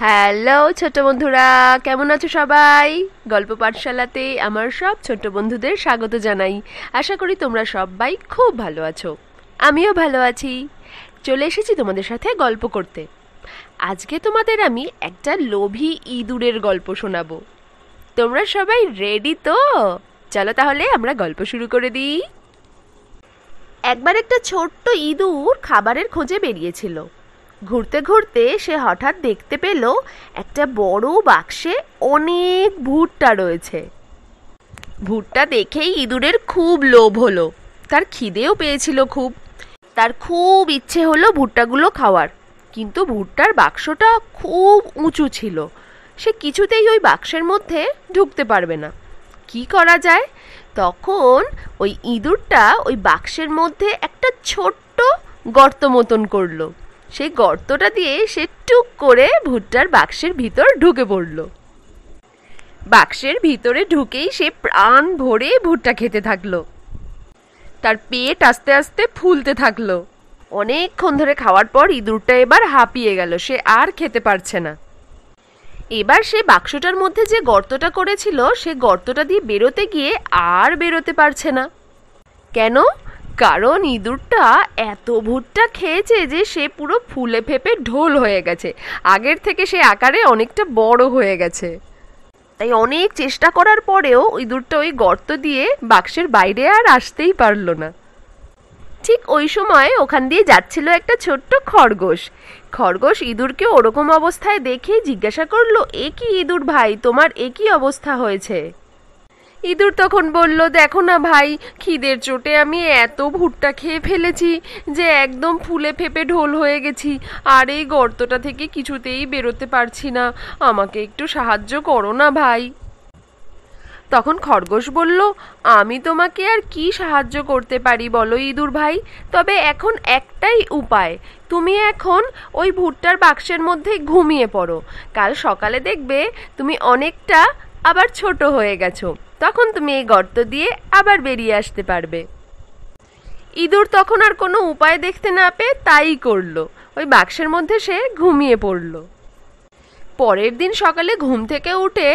Hello ছোট বন্ধুরা, কেমন আছো সবাই? গল্প পাঠশালাতে আমার সব ছোট বন্ধুদের স্বাগত জানাই। আশা করি তোমরা সবাই খুব ভালো আছো। আমিও ভালো আছি। চলে এসেছি তোমাদের সাথে গল্প করতে। আজকে তোমাদের আমি একটা লোভী ইঁদুরের গল্প শোনাবো। তোমরা সবাই রেডি তো? চলো তাহলে আমরা গল্প শুরু করে দিই। একবার একটা ছোট্ট ইঁদুর খাবারের খোঁজে বেরিয়েছিল। ঘুরতে ঘুরতে সে হঠাৎ দেখতে পেল একটা বড় বাক্সে অনেক ভুট্টা রয়েছে। ভুট্টা দেখেই ইঁদুরের খুব লোভ হলো। তার খিদেও পেয়েছিল খুব। তার খুব ইচ্ছে হলো ভুট্টাগুলো খাওয়ার, কিন্তু ভুট্টার বাক্সটা খুব উঁচু ছিল। সে কিছুতেই ওই বাক্সের মধ্যে ঢুকতে পারবে না। কি করা যায়? তখন ওই ইঁদুরটা ওই বাক্সের মধ্যে একটা ছোট্ট গর্ত মতন করলো। সেই গর্তটা দিয়ে সে টুক করে ভুট্টার বাক্সের ভিতর ঢুকে পড়ল। বাক্সের ভিতরে ঢুকেই সে প্রাণ ভরে ভুট্টা খেতে থাকলো। তার পেট আস্তে আস্তে ফুলতে থাকলো। অনেকক্ষণ ধরে খাওয়ার পর ইঁদুরটা এবার হাঁপিয়ে গেল, সে আর খেতে পারছে না। এবার সে বাক্সটার মধ্যে যে গর্তটা করেছিল সে গর্তটা দিয়ে বেরোতে গিয়ে আর বেরোতে পারছে না। কেন? কারণ ইঁদুরটা এত ভুট্টা খেয়েছে যে সে পুরো ফুলে ফেপে ঢোল হয়ে গেছে। আগের থেকে সে আকারে অনেকটা বড় হয়ে গেছে। তাই অনেক চেষ্টা করার পরেও ইঁদুরটা ওই গর্ত দিয়ে বাক্সের বাইরে আর আসতেই পারল না। ঠিক ওই সময় ওখান দিয়ে যাচ্ছিল একটা ছোট্ট খরগোশ। খরগোশ ইঁদুরকে ওরকম অবস্থায় দেখে জিজ্ঞাসা করলো, এ কি ইঁদুর ভাই, তোমার এ কি অবস্থা হয়েছে? ইঁদুর তখন বলল, দেখো না ভাই, খিদের চোটে আমি এত ভুট্টা খেয়ে ফেলেছি যে একদম ফুলে ফেপে ঢোল হয়ে গেছি, আর এই গর্তটা থেকে কিছুতেই বেরোতে পারছি না। আমাকে একটু সাহায্য করো না ভাই। তখন খরগোশ বলল, আমি তোমাকে আর কি সাহায্য করতে পারি বলো ইঁদুর ভাই, তবে এখন একটাই উপায়। তুমি এখন ওই ভুট্টার বাক্সের মধ্যে ঘুমিয়ে পড়ো। কাল সকালে দেখবে তুমি অনেকটা আবার ছোট হয়ে গেছো, তখন তুমি এই গর্ত দিয়ে আবার বেরিয়ে আসতে পারবে। ইঁদুর তখন আর কোনো উপায় দেখতে না পেয়ে তাই করলো। ওই বাক্সের মধ্যে সে ঘুমিয়ে পড়লো। পরের দিন সকালে ঘুম থেকে উঠে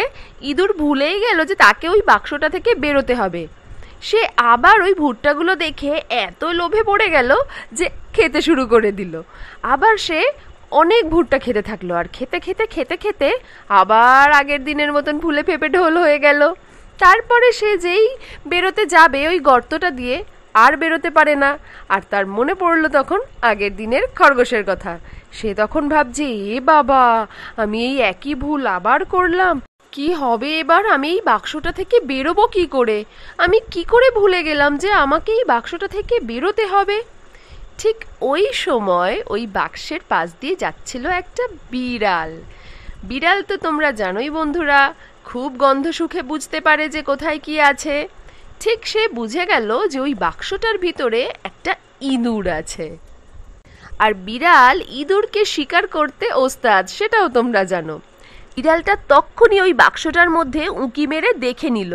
ইঁদুর ভুলেই গেল যে তাকে ওই বাক্সটা থেকে বেরোতে হবে। সে আবার ওই ভুট্টাগুলো দেখে এত লোভে পড়ে গেল যে খেতে শুরু করে দিল। আবার সে অনেক ভুট্টা খেতে থাকলো, আর খেতে খেতে খেতে খেতে আবার আগের দিনের মতন ফুলে ফেপে ঢোল হয়ে গেল। তারপরে সে যেই বেরোতে যাবে ওই গর্তটা দিয়ে আর বেরোতে পারে না। আর তার মনে পড়লো তখন আগের দিনের খরগোশের কথা। সে তখন ভাবছে, এ বাবা, আমি এই একই ভুল আবার করলাম। কি হবে এবার? আমি এই বাক্সটা থেকে বেরোবো কি করে? আমি কি করে ভুলে গেলাম যে আমাকে এই বাক্সটা থেকে বেরোতে হবে? ঠিক ওই সময় ওই বাক্সের পাশ দিয়ে যাচ্ছিল একটা বিড়াল। বিড়াল তো তোমরা জানোই বন্ধুরা, খুব গন্ধ শুঁকে বুঝতে পারে যে কোথায় কি আছে। ঠিক সে বুঝে গেল যে ওই বাক্সটার ভিতরে একটা ইঁদুর আছে। আর বিড়াল ইঁদুরকে শিকার করতে ওস্তাদ, সেটাও তোমরা জানো। বিড়ালটা তক্ষুনি ওই বাক্সটার মধ্যে উঁকি মেরে দেখে নিল।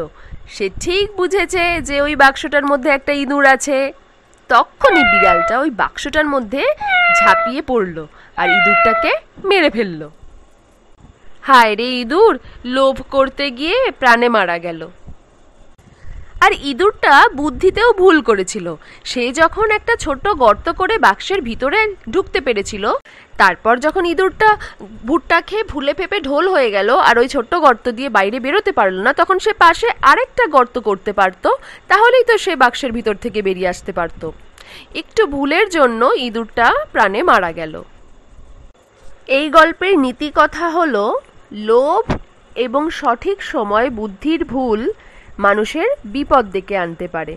সে ঠিক বুঝেছে যে ওই বাক্সটার মধ্যে একটা ইঁদুর আছে। তক্ষুনি বিড়ালটা ওই বাক্সটার মধ্যে ঝাঁপিয়ে পড়ল আর ইঁদুরটাকে মেরে ফেলল। হায় রে ইঁদুর, লোভ করতে গিয়ে প্রাণে মারা গেল। আর ইঁদুরটা বুদ্ধিতেও ভুল করেছিল। সে যখন একটা ছোট্ট গর্ত করে বাক্সের ভিতরে ঢুকতে পেরেছিল, তারপর যখন ইঁদুরটা ভুট্টা খেয়ে ফুলে ফেপে ঢোল হয়ে গেল আর ওই ছোট্ট গর্ত দিয়ে বাইরে বেরোতে পারলো না, তখন সে পাশে আরেকটা গর্ত করতে পারতো। তাহলেই তো সে বাক্সের ভিতর থেকে বেরিয়ে আসতে পারতো। একটু ভুলের জন্য ইঁদুরটা প্রাণে মারা গেল। এই গল্পের নীতি কথা হলো, লোভ এবং সঠিক সময় বুদ্ধির ভুল মানুষের বিপদ ডেকে আনতে পারে।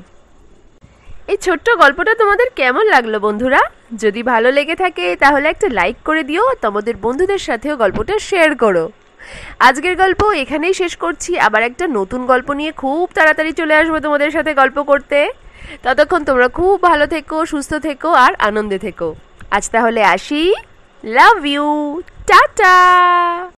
এই ছোট্ট গল্পটা তোমাদের কেমন লাগলো বন্ধুরা? যদি ভালো লেগে থাকে তাহলে একটা লাইক করে দিও, তোমাদের বন্ধুদের সাথেও গল্পটা শেয়ার করো। আজকের গল্প এখানেই শেষ করছি। আবার একটা নতুন গল্প নিয়ে খুব তাড়াতাড়ি চলে আসবো তোমাদের সাথে গল্প করতে। ততক্ষণ তোমরা খুব ভালো থেকো, সুস্থ থেকো আর আনন্দে থেকো। আজ তাহলে আসি। Love you, tata.